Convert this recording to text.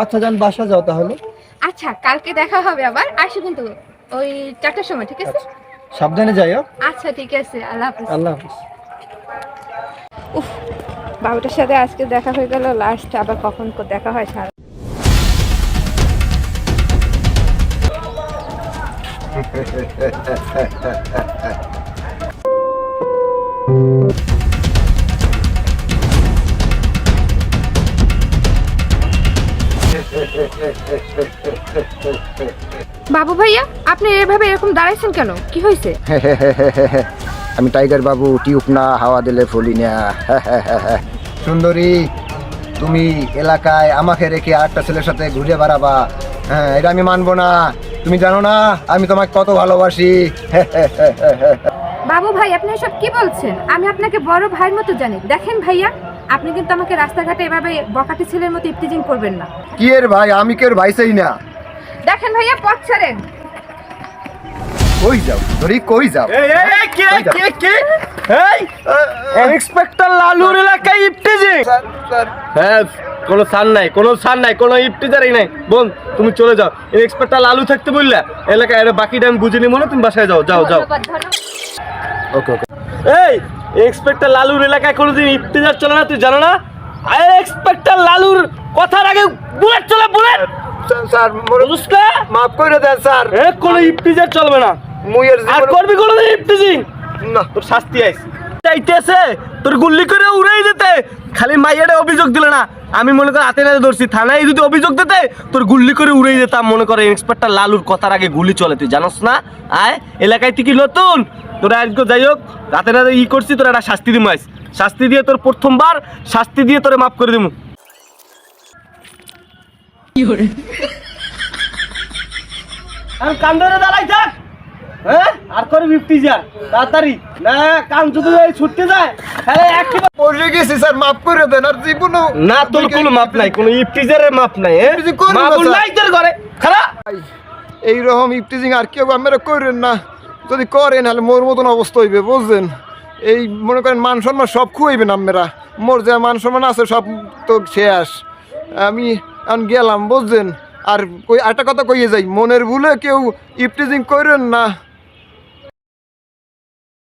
আচ্ছা যান, বাসা যাও তাহলে। আচ্ছা, কালকে দেখা হবে আবার, আসো কিন্তু ওই 4টার সময়, ঠিক আছে? সাবধানে যাইও। আচ্ছা ঠিক আছে, আল্লাহ হাফেজ। আল্লাহ হাফেজ। উফ, বাবুটার সাথে আজকে দেখা হয়ে গেল লাস্ট, আবার কখন দেখা হয় সারা। বাবু ভাইয়া, আপনি এভাবে এরকম দাঁড়াইছেন কেন? কি হয়েছে? আমি টাইগার বাবু, টিউব না হাওয়া দিলে ফলি না। সুন্দরী, তুমি এলাকায় আমাকে রেখে আরেকটা ছেলের সাথে ঘুরে বেড়াবা? হ্যাঁ, এটা আমি মানবো না। তুমি জানো না আমি তোমাকে কত ভালোবাসি। বাবু ভাই, আপনি এসব কি বলছেন? আমি আপনাকে বড় ভাইয়ের মতো জানি। দেখেন ভাইয়া, আপনি কিন্তু আমাকে রাস্তাঘাটে এভাবে বকাটে ছেলের মতো ইফতিজিং করবেন না। কি এর ভাই? আমি কেউ ভাই চাই না। দেখেন ভাইয়া, পথ ছাড়েন। কই যাও ধরি, কই যাও? ইন্সপেক্টর লালুর এলাকায় ইফটিজিং? হ্যাঁ, কোনো সান নাই, কোনো সান নাই, কোনো ইফটিজারই নাই। বোন, তুমি চলে যাও। ইন্সপেক্টর লালু থাকতে বললা এলাকায়, বাকি টাইম বুঝে নি মনে, তুমি বাসায় যাও, যাও যাও। ওকে ওকে। এই ইন্সপেক্টর লালুর এলাকায় কোনোদিন ইফতিজার চলে না, তুই জানো না? ইন্সপেক্টর লালুর কথার আগে বুলেট চলে, বুলেট। স্যার মাফ করে দেন স্যার। কোনো ইফতিজার চলবে না। মুইয়ের আর করবি কোনোদিন ইফতিজিং না। তোর শাস্তি আইছে। চাইতেছে তোর গুল্লি করে উড়াই দিতে, খালি মাইয়ারে অভিযোগ দিলে না, আমি মনে করি হাতে নাতে ধরছি, থানায় যদি অভিযোগ দিতে তোর গুল্লি করে উড়াই দিতাম। মনে করে ইন্সপেক্টর লালুর কথার আগে গুলি চলে, তুই জানোস না? আয় এলাকায় তুই কি নতুন? তোরা আজকে যাই হোক রাতে নাতে করছি, তোর একটা শাস্তি দিম। শাস্তি দিয়ে তোর প্রথমবার শাস্তি দিয়ে তোরে মাফ করে দিমু। আমি কান ধরে দাঁড়াই থাক। হ্যাঁ, আর করবি ইফতিজার তাড়াতাড়ি না, কান যদি ছুটতে যায় তাহলে একবার পড়ে গেছি স্যার, মাফ করে দেন। আর জীবনও না, তোর কোনো মাপ নাই, কোনো ইফতিজারের মাপ নাই। মাপুল নাই তোর ঘরে খারাপ। এইরকম ইফতিজিং আর কেউ আমরা করেন না। যদি করেন তাহলে মোর মতন অবস্থা হইবে, বুঝছেন? এই মনে করেন মান সম্মান সব খুঁইবেন আপনারা। মোর যে মান সম্মান আছে সব তো শেষ। আমি এখন গেলাম, বুঝছেন? আর একটা কথা কইয়ে যাই, মনের ভুলে কেউ ইফতিজিং করেন না।